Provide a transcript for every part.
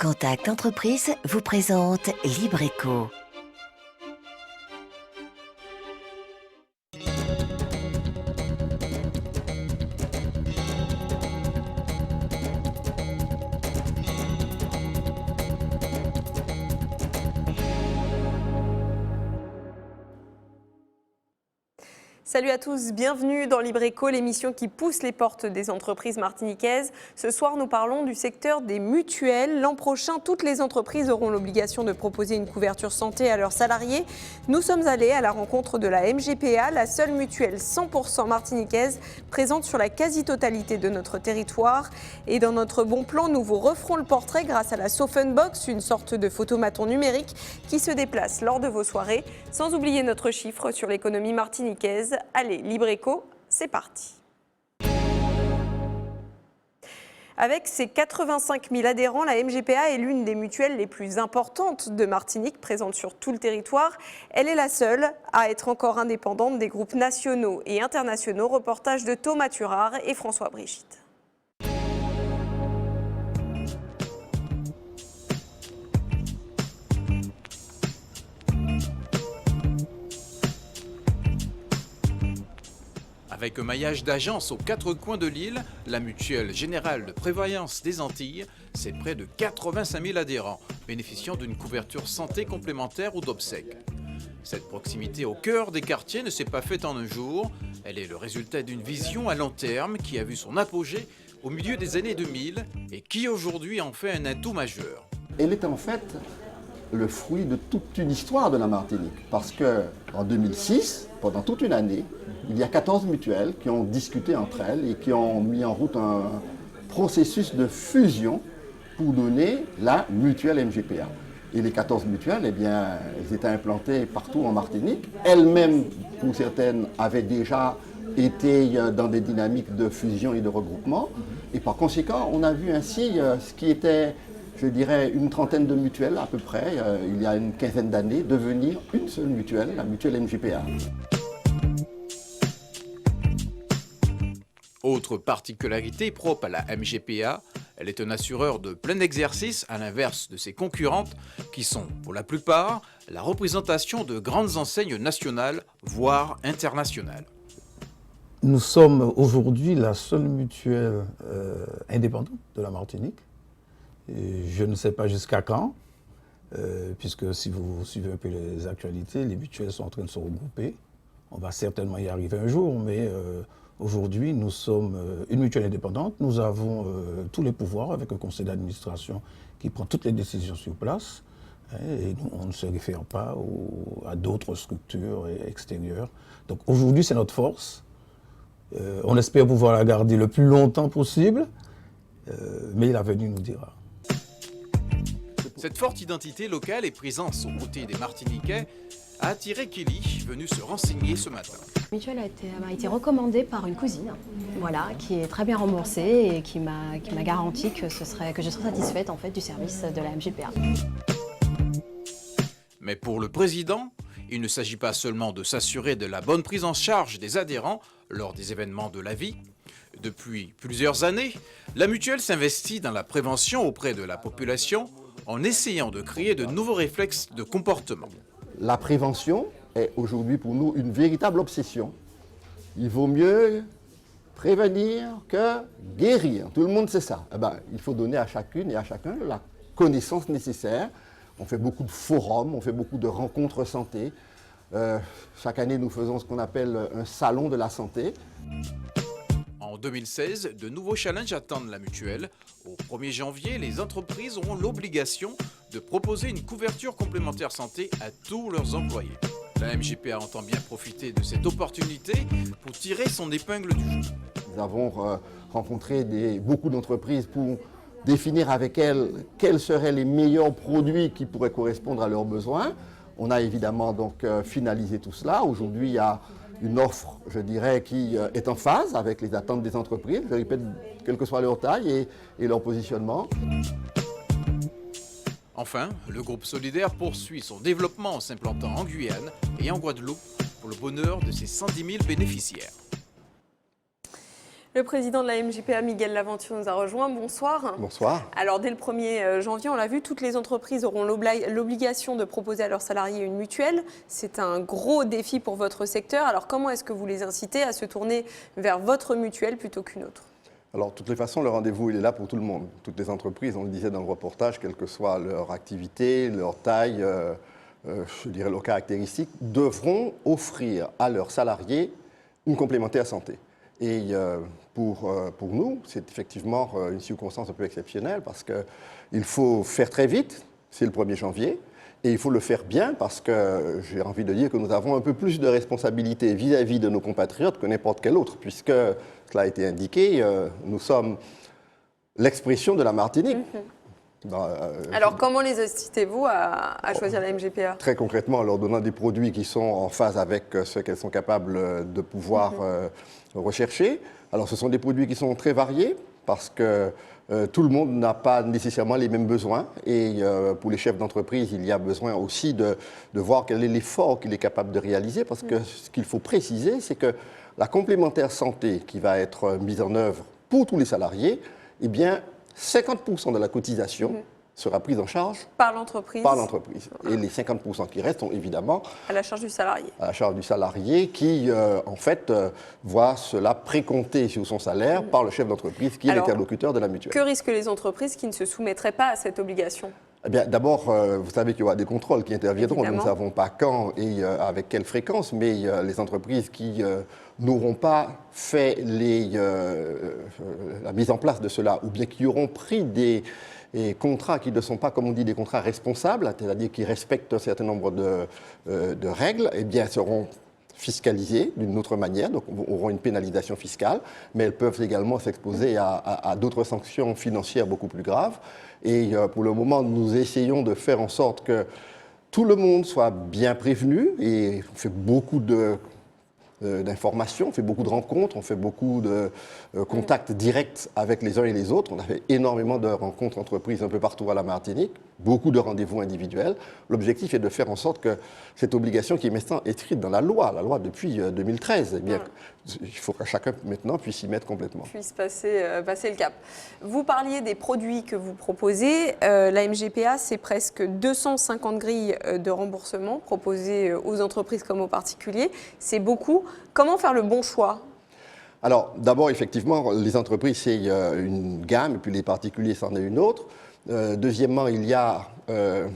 Contact Entreprise vous présente Libreco. Salut à tous, bienvenue dans Libreco, l'émission qui pousse les portes des entreprises martiniquaises. Ce soir, nous parlons du secteur des mutuelles. L'an prochain, toutes les entreprises auront l'obligation de proposer une couverture santé à leurs salariés. Nous sommes allés à la rencontre de la MGPA, la seule mutuelle 100% martiniquaise présente sur la quasi-totalité de notre territoire. Et dans notre bon plan, nous vous referons le portrait grâce à la Sofenbox, une sorte de photomaton numérique qui se déplace lors de vos soirées, sans oublier notre chiffre sur l'économie martiniquaise. Allez, Libreco, c'est parti. Avec ses 85 000 adhérents, la MGPA est l'une des mutuelles les plus importantes de Martinique, présente sur tout le territoire. Elle est la seule à être encore indépendante des groupes nationaux et internationaux. Reportage de Thomas Turard et François Brigitte. Avec un maillage d'agences aux quatre coins de l'île, la Mutuelle Générale de Prévoyance des Antilles, c'est près de 85 000 adhérents, bénéficiant d'une couverture santé complémentaire ou d'obsèques. Cette proximité au cœur des quartiers ne s'est pas faite en un jour. Elle est le résultat d'une vision à long terme qui a vu son apogée au milieu des années 2000 et qui aujourd'hui en fait un atout majeur. Elle est en fait le fruit de toute une histoire de la Martinique. Parce qu'en 2006, pendant toute une année, il y a 14 mutuelles qui ont discuté entre elles et qui ont mis en route un processus de fusion pour donner la mutuelle MGPA. Et les 14 mutuelles, eh bien, elles étaient implantées partout en Martinique. Elles-mêmes, pour certaines, avaient déjà été dans des dynamiques de fusion et de regroupement. Et par conséquent, on a vu ainsi ce qui était, je dirais, une trentaine de mutuelles à peu près, il y a une quinzaine d'années, devenir une seule mutuelle, la mutuelle MGPA. Autre particularité propre à la MGPA, elle est un assureur de plein exercice à l'inverse de ses concurrentes qui sont, pour la plupart, la représentation de grandes enseignes nationales, voire internationales. Nous sommes aujourd'hui la seule mutuelle indépendante de la Martinique. Et je ne sais pas jusqu'à quand, puisque si vous suivez un peu les actualités, les mutuelles sont en train de se regrouper. On va certainement y arriver un jour, mais aujourd'hui, nous sommes une mutuelle indépendante. Nous avons tous les pouvoirs avec un conseil d'administration qui prend toutes les décisions sur place. Et nous, on ne se réfère pas à d'autres structures extérieures. Donc aujourd'hui, c'est notre force. On espère pouvoir la garder le plus longtemps possible, mais l'avenir nous dira. Cette forte identité locale et présence aux côtés des Martiniquais a attiré Kelly, venu se renseigner ce matin. La mutuelle m'a été recommandée par une cousine, voilà, qui est très bien remboursée et qui m'a garanti que je serais satisfaite en fait, du service de la MGPA. Mais pour le président, il ne s'agit pas seulement de s'assurer de la bonne prise en charge des adhérents lors des événements de la vie. Depuis plusieurs années, la mutuelle s'investit dans la prévention auprès de la population en essayant de créer de nouveaux réflexes de comportement. La prévention est aujourd'hui pour nous une véritable obsession. Il vaut mieux prévenir que guérir. Tout le monde sait ça. Eh ben, il faut donner à chacune et à chacun la connaissance nécessaire. On fait beaucoup de forums, on fait beaucoup de rencontres santé. Chaque année, nous faisons ce qu'on appelle un salon de la santé. En 2016, de nouveaux challenges attendent la mutuelle. Au 1er janvier, les entreprises auront l'obligation de proposer une couverture complémentaire santé à tous leurs employés. La MGPA entend bien profiter de cette opportunité pour tirer son épingle du jeu. Nous avons rencontré beaucoup d'entreprises pour définir avec elles quels seraient les meilleurs produits qui pourraient correspondre à leurs besoins. On a évidemment donc finalisé tout cela. Aujourd'hui, il y a une offre, je dirais, qui est en phase avec les attentes des entreprises, je répète, quelle que soit leur taille et leur positionnement. Enfin, le groupe solidaire poursuit son développement en s'implantant en Guyane et en Guadeloupe pour le bonheur de ses 110 000 bénéficiaires. Le président de la MJPA, Miguel Laventure, nous a rejoint. Bonsoir. Bonsoir. Alors, dès le 1er janvier, on l'a vu, toutes les entreprises auront l'obligation de proposer à leurs salariés une mutuelle. C'est un gros défi pour votre secteur. Alors, comment est-ce que vous les incitez à se tourner vers votre mutuelle plutôt qu'une autre? Alors, de toutes les façons, le rendez-vous, il est là pour tout le monde. Toutes les entreprises, on le disait dans le reportage, quelle que soit leur activité, leur taille, je dirais leurs caractéristiques, devront offrir à leurs salariés une complémentaire santé. Et pour nous, c'est effectivement une circonstance un peu exceptionnelle parce qu'il faut faire très vite, c'est le 1er janvier, et il faut le faire bien parce que j'ai envie de dire que nous avons un peu plus de responsabilité vis-à-vis de nos compatriotes que n'importe quel autre, puisque, cela a été indiqué, nous sommes l'expression de la Martinique. Alors, comment les incitez-vous à choisir la MJPA? Très concrètement, en leur donnant des produits qui sont en phase avec ce qu'elles sont capables de pouvoir rechercher. Alors, ce sont des produits qui sont très variés parce que tout le monde n'a pas nécessairement les mêmes besoins. Et pour les chefs d'entreprise, il y a besoin aussi de voir quel est l'effort qu'il est capable de réaliser. Parce que ce qu'il faut préciser, c'est que la complémentaire santé qui va être mise en œuvre pour tous les salariés, eh bien, 50% de la cotisation sera prise en charge par l'entreprise. Et les 50% qui restent sont évidemment à la charge du salarié. À la charge du salarié qui, en fait, voit cela précompté sur son salaire par le chef d'entreprise qui est l'interlocuteur de la mutuelle. Que risquent les entreprises qui ne se soumettraient pas à cette obligation? Eh bien, d'abord, vous savez qu'il y aura des contrôles qui interviendront. Évidemment. Nous ne savons pas quand et avec quelle fréquence, mais les entreprises qui n'auront pas fait la mise en place de cela, ou bien qui auront pris des contrats qui ne sont pas, comme on dit, des contrats responsables, c'est-à-dire qui respectent un certain nombre de règles, eh bien, seront fiscalisées d'une autre manière, donc auront une pénalisation fiscale, mais elles peuvent également s'exposer à d'autres sanctions financières beaucoup plus graves. Et pour le moment, nous essayons de faire en sorte que tout le monde soit bien prévenu et on fait beaucoup d'informations, on fait beaucoup de rencontres, on fait beaucoup de contacts directs avec les uns et les autres. On a fait énormément de rencontres entreprises un peu partout à la Martinique, beaucoup de rendez-vous individuels. L'objectif est de faire en sorte que cette obligation qui est maintenant inscrite dans la loi depuis 2013, eh bien, il faut que chacun maintenant puisse s'y mettre complètement. Puisse passer le cap. Vous parliez des produits que vous proposez. La MJPA, c'est presque 250 grilles de remboursement proposées aux entreprises comme aux particuliers. C'est beaucoup. Comment faire le bon choix ? Alors, d'abord, effectivement, les entreprises, c'est une gamme, et puis les particuliers, c'en est une autre. Deuxièmement, il y a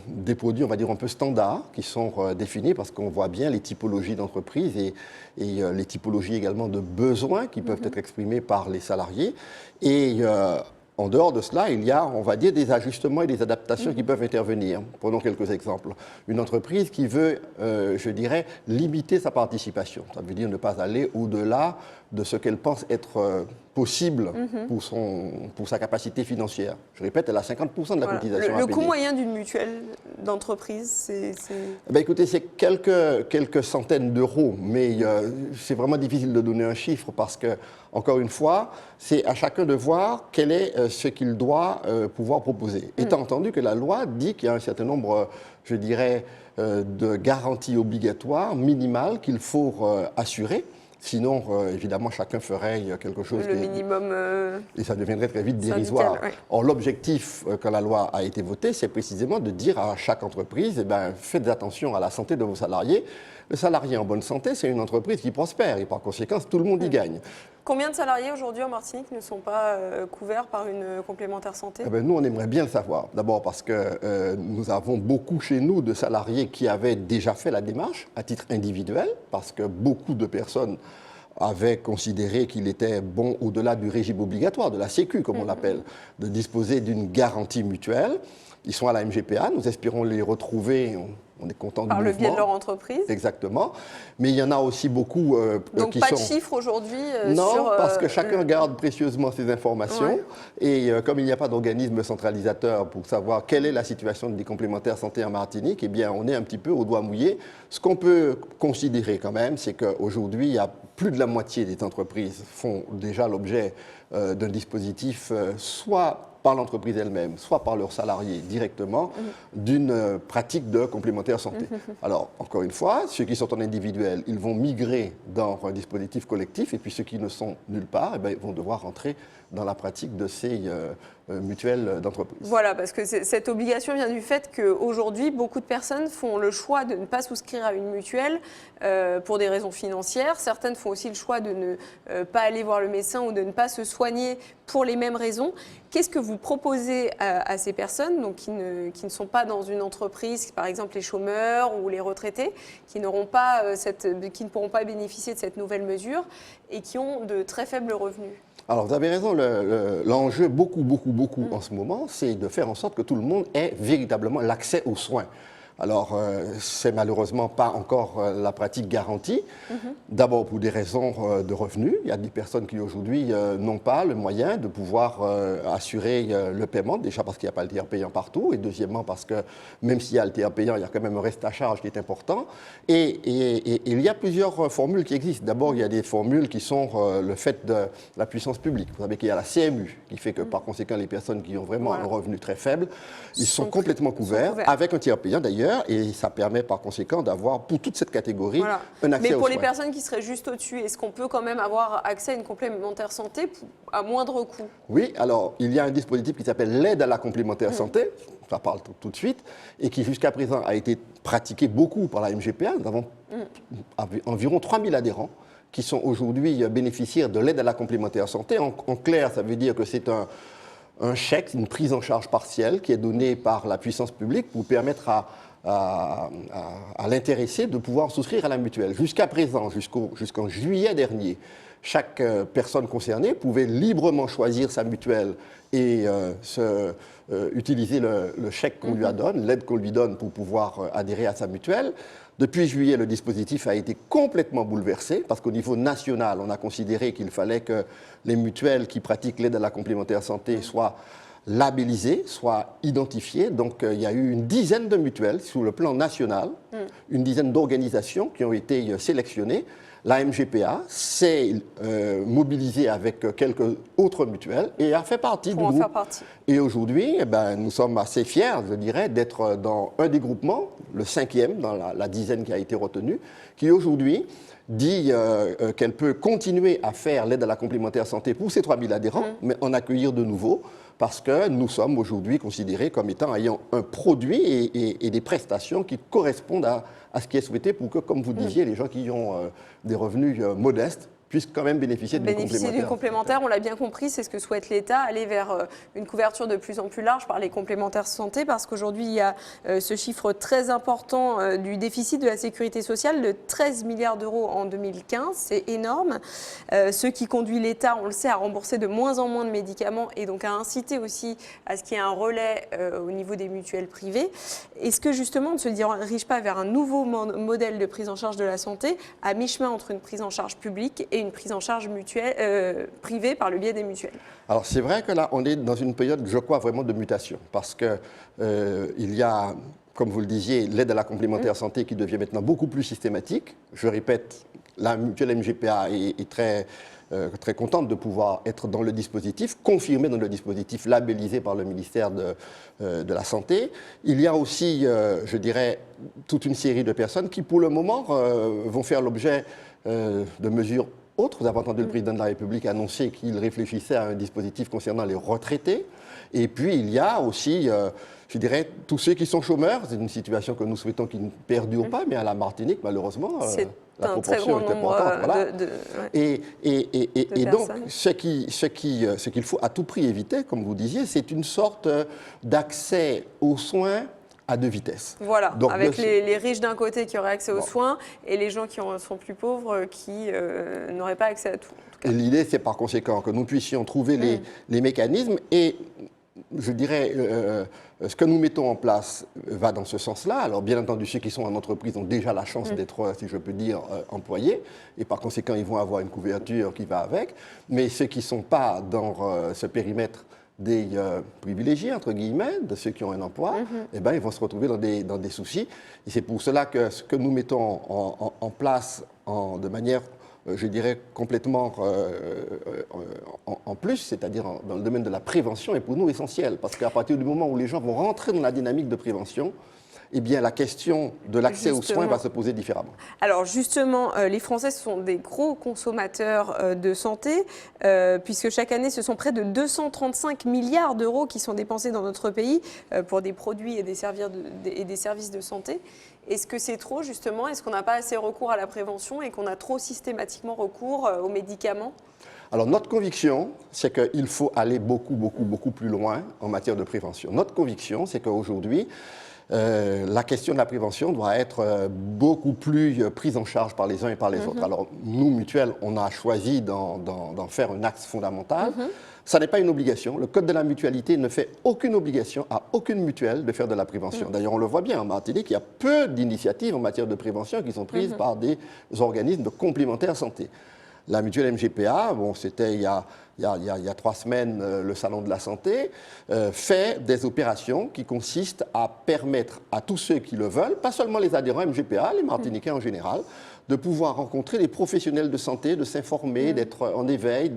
des produits, on va dire, un peu standards qui sont définis parce qu'on voit bien les typologies d'entreprises et les typologies également de besoins qui peuvent être exprimés par les salariés. Et en dehors de cela, il y a, on va dire, des ajustements et des adaptations qui peuvent intervenir. Prenons quelques exemples. Une entreprise qui veut, je dirais, limiter sa participation. Ça veut dire ne pas aller au-delà de ce qu'elle pense être possible pour sa capacité financière. Je répète, elle a 50% de la cotisation à payer. Le coût moyen d'une mutuelle d'entreprise, c'est... Ben écoutez, c'est quelques centaines d'euros, mais c'est vraiment difficile de donner un chiffre parce que, encore une fois, c'est à chacun de voir quel est ce qu'il doit pouvoir proposer. Étant entendu que la loi dit qu'il y a un certain nombre, je dirais, de garanties obligatoires minimales qu'il faut assurer. Sinon, évidemment, chacun ferait quelque chose... Le minimum... Et ça deviendrait très vite dérisoire. Ouais. Or, l'objectif, quand la loi a été votée, c'est précisément de dire à chaque entreprise, eh bien, faites attention à la santé de vos salariés. Le salarié en bonne santé, c'est une entreprise qui prospère et par conséquent, tout le monde y gagne. Combien de salariés aujourd'hui en Martinique ne sont pas couverts par une complémentaire santé ? Eh bien, nous, on aimerait bien le savoir. D'abord parce que nous avons beaucoup chez nous de salariés qui avaient déjà fait la démarche à titre individuel, parce que beaucoup de personnes avaient considéré qu'il était bon, au-delà du régime obligatoire, de la Sécu, comme on l'appelle, de disposer d'une garantie mutuelle. Ils sont à la MJPA, nous espérons les retrouver. On est content du mouvement. Par le biais de leur entreprise. Exactement. Mais il y en a aussi beaucoup Donc qui pas sont... de chiffres aujourd'hui Non, sur... parce que chacun garde précieusement ces informations. Ouais. Et comme il n'y a pas d'organisme centralisateur pour savoir quelle est la situation des complémentaires santé en Martinique, eh bien, on est un petit peu au doigt mouillé. Ce qu'on peut considérer quand même, c'est qu'aujourd'hui, il y a plus de la moitié des entreprises font déjà l'objet d'un dispositif soit par l'entreprise elle-même, soit par leurs salariés directement, d'une pratique de complémentaire santé. Alors, encore une fois, ceux qui sont en individuel, ils vont migrer dans un dispositif collectif, et puis ceux qui ne sont nulle part, eh bien, ils vont devoir rentrer dans la pratique de ces mutuelles d'entreprise. Voilà, parce que cette obligation vient du fait qu'aujourd'hui, beaucoup de personnes font le choix de ne pas souscrire à une mutuelle pour des raisons financières. Certaines font aussi le choix de ne pas aller voir le médecin ou de ne pas se soigner pour les mêmes raisons. Qu'est-ce que vous proposez à ces personnes donc, qui ne sont pas dans une entreprise, par exemple les chômeurs ou les retraités, qui ne pourront pas bénéficier de cette nouvelle mesure et qui ont de très faibles revenus? Alors, vous avez raison, l'enjeu beaucoup en ce moment, c'est de faire en sorte que tout le monde ait véritablement l'accès aux soins. Alors, c'est malheureusement pas encore la pratique garantie. D'abord pour des raisons de revenus. Il y a des personnes qui aujourd'hui n'ont pas le moyen de pouvoir assurer le paiement, déjà parce qu'il n'y a pas le tiers payant partout, et deuxièmement parce que même s'il y a le tiers payant, il y a quand même un reste à charge qui est important. Et il y a plusieurs formules qui existent. D'abord, il y a des formules qui sont le fait de la puissance publique. Vous savez qu'il y a la CMU, qui fait que par conséquent, les personnes qui ont vraiment un revenu très faible, ils sont complètement couverts, avec un tiers payant d'ailleurs. Et ça permet par conséquent d'avoir pour toute cette catégorie un accès aux soins. Mais pour les personnes qui seraient juste au-dessus, est-ce qu'on peut quand même avoir accès à une complémentaire santé à moindre coût? Oui, alors il y a un dispositif qui s'appelle l'aide à la complémentaire santé, ça parle tout de suite, et qui jusqu'à présent a été pratiqué beaucoup par la MGPA. Nous avons environ 3000 adhérents qui sont aujourd'hui bénéficiaires de l'aide à la complémentaire santé. En clair, ça veut dire que c'est un chèque, une prise en charge partielle qui est donnée par la puissance publique pour permettre à l'intéressé de pouvoir souscrire à la mutuelle. Jusqu'à présent, jusqu'en juillet dernier, chaque personne concernée pouvait librement choisir sa mutuelle et utiliser le chèque qu'on lui donne, l'aide qu'on lui donne pour pouvoir adhérer à sa mutuelle. Depuis juillet, le dispositif a été complètement bouleversé parce qu'au niveau national, on a considéré qu'il fallait que les mutuelles qui pratiquent l'aide à la complémentaire santé soient labellisées, soient identifiées. Donc, il y a eu une dizaine de mutuelles sur le plan national, une dizaine d'organisations qui ont été sélectionnées. La MGPA s'est mobilisée avec quelques autres mutuelles et a fait partie du groupe. Et aujourd'hui, nous sommes assez fiers, je dirais, d'être dans un des groupements, le 5e dans la dizaine qui a été retenue, qui aujourd'hui dit qu'elle peut continuer à faire l'aide à la complémentaire santé pour ses 3000 adhérents, mais en accueillir de nouveaux, parce que nous sommes aujourd'hui considérés comme étant ayant un produit et des prestations qui correspondent à ce qui est souhaité pour que, comme vous disiez, les gens qui ont des revenus modestes puissent quand même bénéficier d'une complémentaire. On l'a bien compris, c'est ce que souhaite l'État, aller vers une couverture de plus en plus large par les complémentaires santé, parce qu'aujourd'hui, il y a ce chiffre très important du déficit de la sécurité sociale de 13 milliards d'euros en 2015. C'est énorme. Ce qui conduit l'État, on le sait, à rembourser de moins en moins de médicaments et donc à inciter aussi à ce qu'il y ait un relais au niveau des mutuelles privées. Est-ce que justement, on ne se dirige pas vers un nouveau modèle de prise en charge de la santé à mi-chemin entre une prise en charge publique et une prise en charge privée par le biais des mutuelles? Alors c'est vrai que là, on est dans une période, je crois, vraiment de mutation, parce que il y a, comme vous le disiez, l'aide à la complémentaire santé qui devient maintenant beaucoup plus systématique. Je répète, la mutuelle MGPA est très contente de pouvoir être dans le dispositif, confirmée dans le dispositif, labellisé par le ministère de la Santé. Il y a aussi, je dirais, toute une série de personnes qui, pour le moment, vont faire l'objet de mesures autres. Vous avez entendu le président de la République annoncer qu'il réfléchissait à un dispositif concernant les retraités. Et puis, il y a aussi, je dirais, tous ceux qui sont chômeurs. C'est une situation que nous souhaitons qu'il ne perdure pas, mais à la Martinique, malheureusement, la proportion est importante. Voilà. Et donc, ce qu'il faut à tout prix éviter, comme vous disiez, c'est une sorte d'accès aux soins à deux vitesses. Voilà, donc, avec les riches d'un côté qui auraient accès aux soins et les gens qui sont plus pauvres qui n'auraient pas accès à tout. L'idée, c'est par conséquent que nous puissions trouver les mécanismes et, je dirais, ce que nous mettons en place va dans ce sens-là. Alors, bien entendu, ceux qui sont en entreprise ont déjà la chance d'être, si je peux dire, employés et par conséquent, ils vont avoir une couverture qui va avec. Mais ceux qui ne sont pas dans ce périmètre des privilégiés, entre guillemets, de ceux qui ont un emploi, eh ben, ils vont se retrouver dans des soucis. Et c'est pour cela que ce que nous mettons en place de manière je dirais, complètement en plus, c'est-à-dire dans le domaine de la prévention, est pour nous essentiel. Parce qu'à partir du moment où les gens vont rentrer dans la dynamique de prévention, eh bien, la question de l'accès aux soins va se poser différemment. Alors justement, les Français sont des gros consommateurs de santé, puisque chaque année, ce sont près de 235 milliards d'euros qui sont dépensés dans notre pays pour des produits et des services de santé. Est-ce que c'est trop, justement? Est-ce qu'on n'a pas assez recours à la prévention et qu'on a trop systématiquement recours aux médicaments? Alors, notre conviction, c'est qu'il faut aller beaucoup plus loin en matière de prévention. Notre conviction, c'est qu'aujourd'hui, la question de la prévention doit être beaucoup plus prise en charge par les uns et par les autres. Alors, nous, mutuelles, on a choisi d'en faire un axe fondamental. Ça n'est pas une obligation. Le Code de la mutualité ne fait aucune obligation à aucune mutuelle de faire de la prévention. D'ailleurs, on le voit bien en Martinique, il y a peu d'initiatives en matière de prévention qui sont prises par des organismes de complémentaire santé. La mutuelle MGPA, bon, c'était il y a 3 semaines, le Salon de la Santé, fait des opérations qui consistent à permettre à tous ceux qui le veulent, pas seulement les adhérents MGPA, les Martiniquais en général, de pouvoir rencontrer des professionnels de santé, de s'informer, d'être en éveil,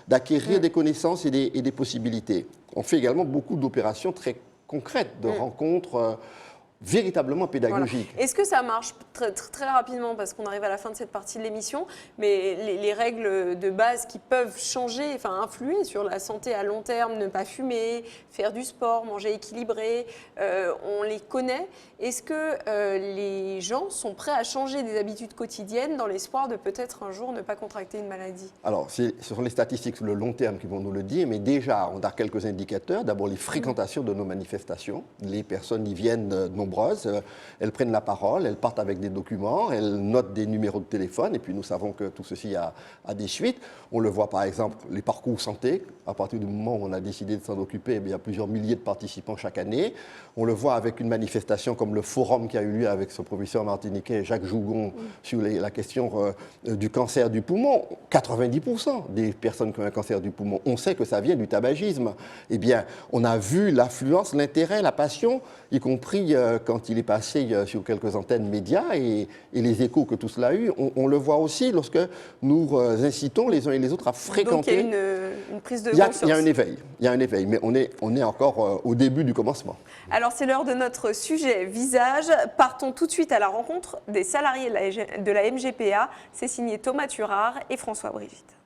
d'acquérir des connaissances et des possibilités. On fait également beaucoup d'opérations très concrètes, de rencontres véritablement pédagogique. Voilà. Est-ce que ça marche très rapidement, parce qu'on arrive à la fin de cette partie de l'émission, mais les règles de base qui peuvent changer, enfin influer sur la santé à long terme, ne pas fumer, faire du sport, manger équilibré, on les connaît. Est-ce que les gens sont prêts à changer des habitudes quotidiennes dans l'espoir de peut-être un jour ne pas contracter une maladie? Alors, ce sont les statistiques sur le long terme qui vont nous le dire, mais déjà, on a quelques indicateurs. D'abord, les fréquentations de nos manifestations. Les personnes y viennent nombreuses, elles prennent la parole, elles partent avec des documents, elles notent des numéros de téléphone, et puis nous savons que tout ceci a des suites. On le voit par exemple, les parcours santé. À partir du moment où on a décidé de s'en occuper, il y a plusieurs milliers de participants chaque année. On le voit avec une manifestation comme le forum qui a eu lieu avec ce professeur martiniquais Jacques Jougon sur la question du cancer du poumon. 90% des personnes qui ont un cancer du poumon, on sait que ça vient du tabagisme. Eh bien, on a vu l'affluence, l'intérêt, la passion, y compris quand il est passé sur quelques antennes médias et les échos que tout cela a eu. On le voit aussi lorsque nous incitons les uns et les autres à fréquenter. Donc il y a une prise de conscience. Il y a un éveil, mais on est encore au début du commencement. Alors c'est l'heure de notre sujet visage. Partons tout de suite à la rencontre des salariés de la MGPA. C'est signé Thomas Turard et François Brigitte.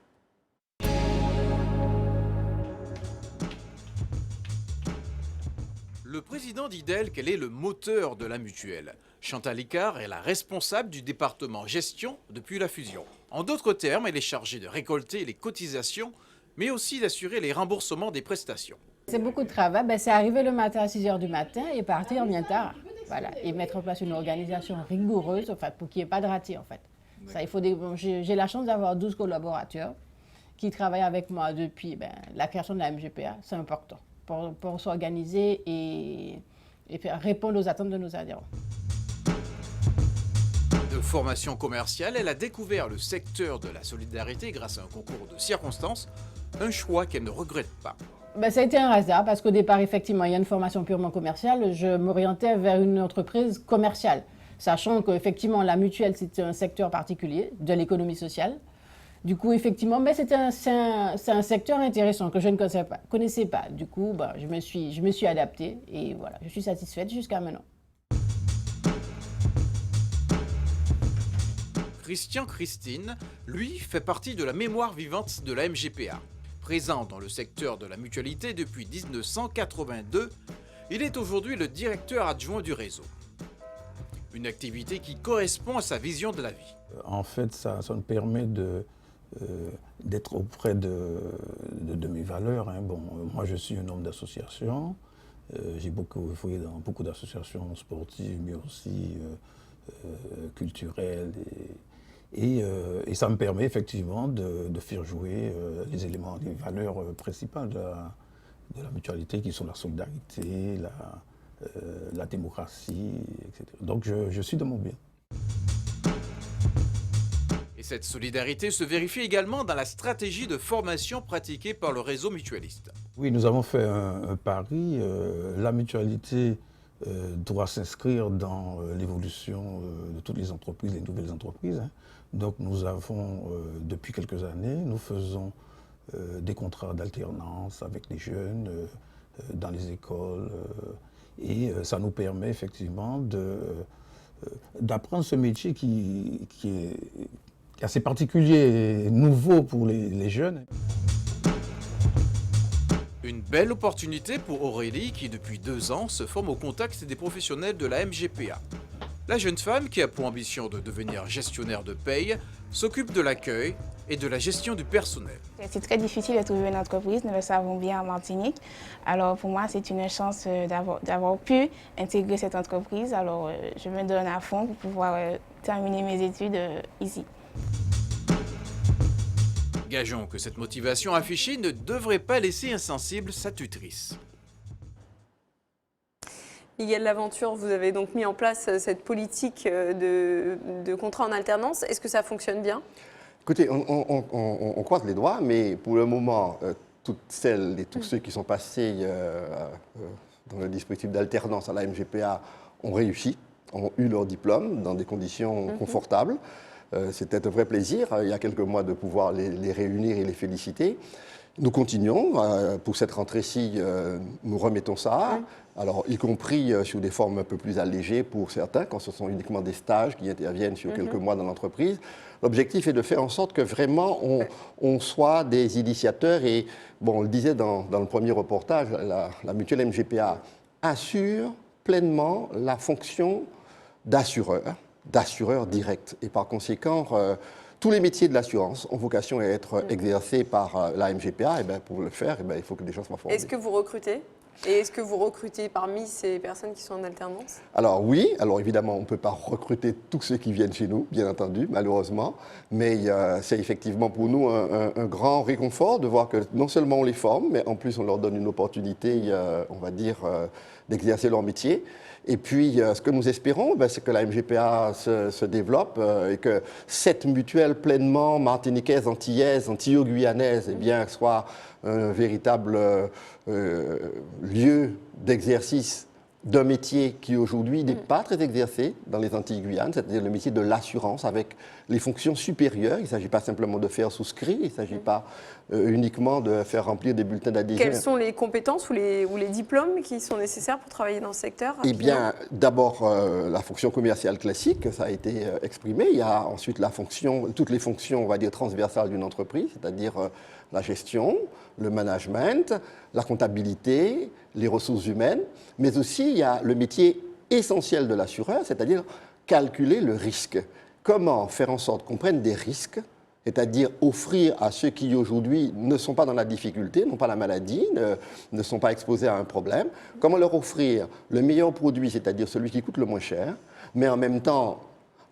Le président dit d'elle qu'elle est le moteur de la mutuelle. Chantal Icard est la responsable du département gestion depuis la fusion. En d'autres termes, elle est chargée de récolter les cotisations, mais aussi d'assurer les remboursements des prestations. C'est beaucoup de travail. C'est arriver le matin à 6 h du matin et partir bien tard. Voilà. Et mettre en place une organisation rigoureuse en fait, pour qu'il n'y ait pas de raté. En fait. Ça, j'ai la chance d'avoir 12 collaborateurs qui travaillent avec moi depuis la création de la MGPA. C'est important pour s'organiser et répondre aux attentes de nos adhérents. De formation commerciale, elle a découvert le secteur de la solidarité grâce à un concours de circonstances, un choix qu'elle ne regrette pas. Ça a été un hasard parce qu'au départ, effectivement, il y a une formation purement commerciale. Je m'orientais vers une entreprise commerciale, sachant qu'effectivement, la mutuelle, c'est un secteur particulier de l'économie sociale. Du coup, effectivement, c'est un secteur intéressant que je ne connaissais pas. Du coup, je me suis adaptée et voilà, je suis satisfaite jusqu'à maintenant. Christian Christine, lui, fait partie de la mémoire vivante de la MGPA. Présent dans le secteur de la mutualité depuis 1982, il est aujourd'hui le directeur adjoint du réseau. Une activité qui correspond à sa vision de la vie. En fait, ça nous permet d'être auprès de mes valeurs. Moi, je suis un homme d'association. J'ai fouillé dans beaucoup d'associations sportives, mais aussi culturelles. Et ça me permet effectivement de faire jouer les éléments, les valeurs principales de la mutualité, qui sont la solidarité, la démocratie, etc. Donc je suis de mon bien. Et cette solidarité se vérifie également dans la stratégie de formation pratiquée par le réseau mutualiste. Oui, nous avons fait un pari. La mutualité doit s'inscrire dans l'évolution de toutes les entreprises, les nouvelles entreprises. Donc nous avons, depuis quelques années, nous faisons des contrats d'alternance avec les jeunes dans les écoles et ça nous permet effectivement d'apprendre ce métier qui est assez particulier et nouveau pour les jeunes. Une belle opportunité pour Aurélie qui, depuis 2 ans, se forme au contact des professionnels de la MGPA. La jeune femme, qui a pour ambition de devenir gestionnaire de paye, s'occupe de l'accueil et de la gestion du personnel. C'est très difficile de trouver une entreprise, nous le savons bien en Martinique. Alors pour moi, c'est une chance d'avoir pu intégrer cette entreprise. Alors je me donne à fond pour pouvoir terminer mes études ici. Gageons que cette motivation affichée ne devrait pas laisser insensible sa tutrice. Miguel Laventure, vous avez donc mis en place cette politique de contrat en alternance. Est-ce que ça fonctionne bien? Écoutez, on croise les doigts, mais pour le moment, toutes celles et tous ceux qui sont passés dans le dispositif d'alternance à la MGPA ont réussi, ont eu leur diplôme dans des conditions confortables. C'était un vrai plaisir, il y a quelques mois, de pouvoir les réunir et les féliciter. Nous continuons. Pour cette rentrée-ci, nous remettons ça. Alors, y compris sous des formes un peu plus allégées pour certains, quand ce sont uniquement des stages qui interviennent sur quelques mois dans l'entreprise. L'objectif est de faire en sorte que vraiment on soit des initiateurs. Et bon, on le disait dans le premier reportage, la mutuelle MGPA assure pleinement la fonction d'assureur direct. Et par conséquent, tous les métiers de l'assurance ont vocation à être exercés par la MGPA. Et bien, pour le faire, il faut que des gens soient formés. Est-ce que vous recrutez? Et est-ce que vous recrutez parmi ces personnes qui sont en alternance? Alors oui, alors évidemment, on ne peut pas recruter tous ceux qui viennent chez nous, bien entendu, malheureusement. Mais c'est effectivement pour nous un grand réconfort de voir que non seulement on les forme, mais en plus on leur donne une opportunité, on va dire, d'exercer leur métier. Et puis, ce que nous espérons, c'est que la MGPA se développe et que cette mutuelle pleinement martiniquaise, antillaise, antillo-guyanaise, soit un véritable lieu d'exercice d'un métier qui aujourd'hui n'est pas très exercé dans les Antilles-Guyane, c'est-à-dire le métier de l'assurance avec les fonctions supérieures. Il ne s'agit pas simplement de faire souscrire, il ne s'agit pas uniquement de faire remplir des bulletins d'adhésion. Quelles sont les compétences ou les diplômes qui sont nécessaires pour travailler dans ce secteur? Eh bien, d'abord, la fonction commerciale classique, ça a été exprimé. Il y a ensuite toutes les fonctions, on va dire, transversales d'une entreprise, c'est-à-dire la gestion, le management, la comptabilité, les ressources humaines, mais aussi il y a le métier essentiel de l'assureur, c'est-à-dire calculer le risque. Comment faire en sorte qu'on prenne des risques, c'est-à-dire offrir à ceux qui aujourd'hui ne sont pas dans la difficulté, n'ont pas la maladie, ne sont pas exposés à un problème, comment leur offrir le meilleur produit, c'est-à-dire celui qui coûte le moins cher, mais en même temps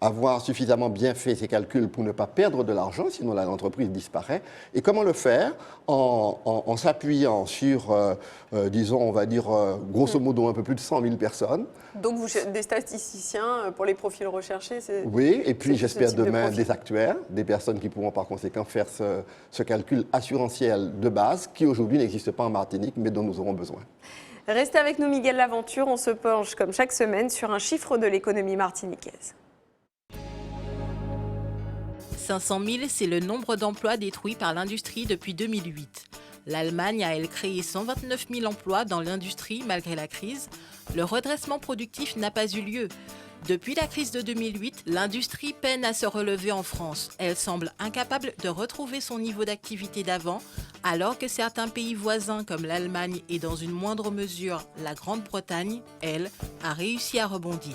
avoir suffisamment bien fait ses calculs pour ne pas perdre de l'argent, sinon l'entreprise disparaît. Et comment le faire en s'appuyant sur, disons, on va dire, grosso modo, un peu plus de 100 000 personnes. Donc, des statisticiens pour les profils recherchés? Oui, et puis j'espère demain des actuaires, des personnes qui pourront par conséquent faire ce calcul assurantiel de base qui aujourd'hui n'existe pas en Martinique, mais dont nous aurons besoin. Restez avec nous, Miguel Laventure. On se penche, comme chaque semaine, sur un chiffre de l'économie martiniquaise. 500 000, c'est le nombre d'emplois détruits par l'industrie depuis 2008. L'Allemagne a, elle, créé 129 000 emplois dans l'industrie malgré la crise. Le redressement productif n'a pas eu lieu. Depuis la crise de 2008, l'industrie peine à se relever en France. Elle semble incapable de retrouver son niveau d'activité d'avant, alors que certains pays voisins comme l'Allemagne et dans une moindre mesure la Grande-Bretagne, elle, a réussi à rebondir.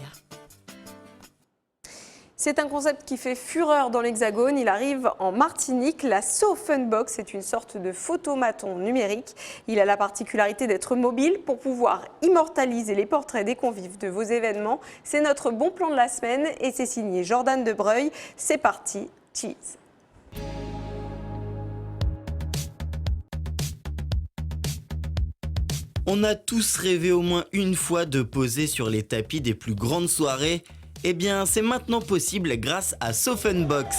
C'est un concept qui fait fureur dans l'Hexagone. Il arrive en Martinique. La SoFunbox est une sorte de photomaton numérique. Il a la particularité d'être mobile pour pouvoir immortaliser les portraits des convives de vos événements. C'est notre bon plan de la semaine et c'est signé Jordan de Breuil. C'est parti, cheese. On a tous rêvé au moins une fois de poser sur les tapis des plus grandes soirées. Eh bien, c'est maintenant possible grâce à SoFunbox.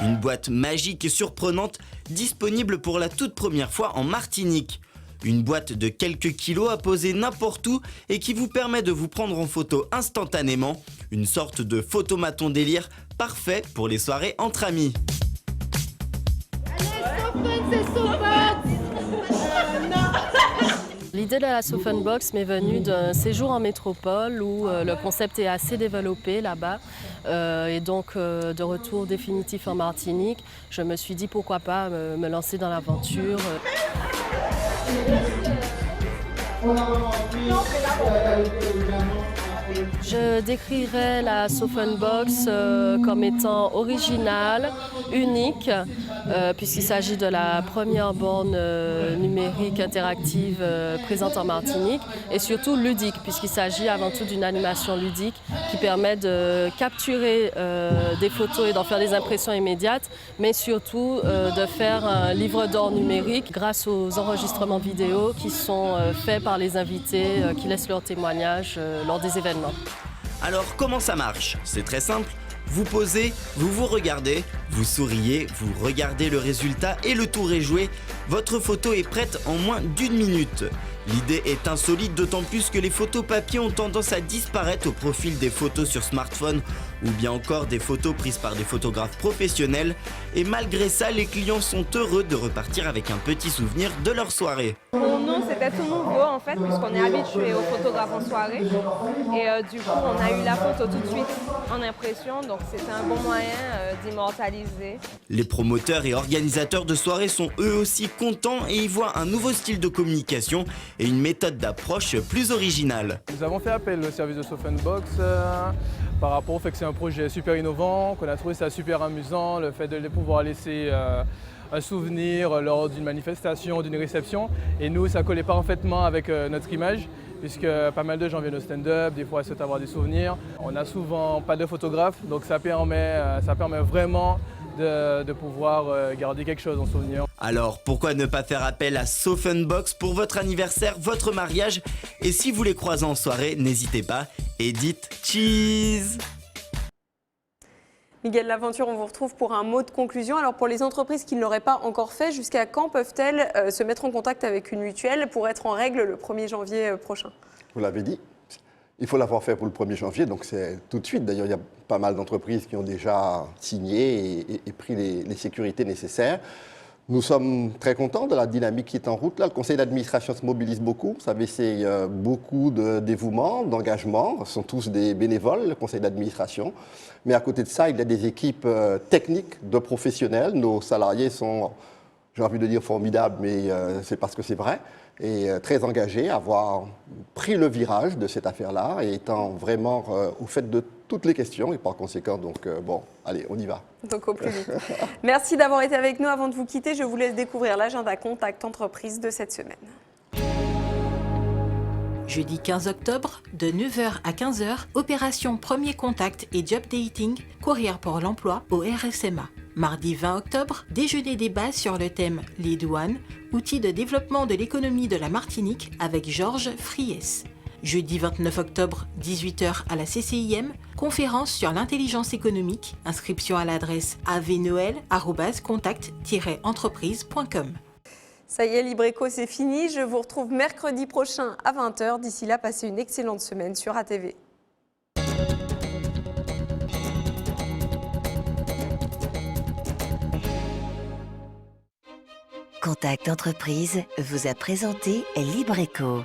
Une boîte magique et surprenante disponible pour la toute première fois en Martinique. Une boîte de quelques kilos à poser n'importe où et qui vous permet de vous prendre en photo instantanément. Une sorte de photomaton délire parfait pour les soirées entre amis. L'idée de la Sofenbox m'est venue d'un séjour en métropole où le concept est assez développé là-bas. Et donc de retour définitif en Martinique, je me suis dit pourquoi pas me lancer dans l'aventure. Je décrirais la Sofenbox comme étant originale, unique, puisqu'il s'agit de la première borne numérique interactive présente en Martinique, et surtout ludique, puisqu'il s'agit avant tout d'une animation ludique qui permet de capturer des photos et d'en faire des impressions immédiates, mais surtout de faire un livre d'or numérique grâce aux enregistrements vidéo qui sont faits par les invités qui laissent leur témoignage lors des événements. Alors comment ça marche? C'est très simple. Vous posez, vous vous regardez, vous souriez, vous regardez le résultat et le tour est joué. Votre photo est prête en moins d'1 minute. L'idée est insolite, d'autant plus que les photos papier ont tendance à disparaître au profil des photos sur smartphone ou bien encore des photos prises par des photographes professionnels. Et malgré ça, les clients sont heureux de repartir avec un petit souvenir de leur soirée. Pour nous, c'était tout nouveau en fait, puisqu'on est habitué aux photographes en soirée. Et du coup, on a eu la photo tout de suite en impression, donc c'était un bon moyen d'immortaliser. Les promoteurs et organisateurs de soirées sont eux aussi contents et y voient un nouveau style de communication et une méthode d'approche plus originale. Nous avons fait appel au service de Sofenbox par rapport au fait que c'est un projet super innovant, qu'on a trouvé ça super amusant, le fait de pouvoir laisser un souvenir lors d'une manifestation, d'une réception. Et nous, ça collait parfaitement avec notre image, puisque pas mal de gens viennent au stand-up, des fois ils souhaitent avoir des souvenirs. On n'a souvent pas de photographe, donc ça permet vraiment de pouvoir garder quelque chose en souvenir. Alors pourquoi ne pas faire appel à Sofenbox pour votre anniversaire, votre mariage? Et si vous les croisez en soirée, n'hésitez pas et dites cheese! Miguel Laventure, on vous retrouve pour un mot de conclusion. Alors pour les entreprises qui ne l'auraient pas encore fait, jusqu'à quand peuvent-elles se mettre en contact avec une mutuelle pour être en règle le 1er janvier prochain? Vous l'avez dit, il faut l'avoir fait pour le 1er janvier, donc c'est tout de suite. D'ailleurs, il y a pas mal d'entreprises qui ont déjà signé et pris les sécurités nécessaires. Nous sommes très contents de la dynamique qui est en route. Là, le conseil d'administration se mobilise beaucoup. Vous savez, c'est beaucoup de dévouement, d'engagement. Ce sont tous des bénévoles, le conseil d'administration. Mais à côté de ça, il y a des équipes techniques de professionnels. Nos salariés sont, j'ai envie de dire, formidables, mais c'est parce que c'est vrai. Et très engagés à avoir pris le virage de cette affaire-là et étant vraiment au fait de toutes les questions. Et par conséquent, donc bon, allez, on y va. Donc au plus vite. Merci d'avoir été avec nous. Avant de vous quitter, je vous laisse découvrir l'agenda Contact Entreprise de cette semaine. Jeudi 15 octobre, de 9h à 15h, opération Premier Contact et Job Dating, courrier pour l'emploi au RSMA. Mardi 20 octobre, déjeuner débat sur le thème Les douanes, outils de développement de l'économie de la Martinique avec Georges Friès. Jeudi 29 octobre, 18h à la CCIM, conférence sur l'intelligence économique, inscription à l'adresse avnoël@contact-entreprise.com. Ça y est, Libreco, c'est fini. Je vous retrouve mercredi prochain à 20h. D'ici là, passez une excellente semaine sur ATV. Contact Entreprise vous a présenté Libreco.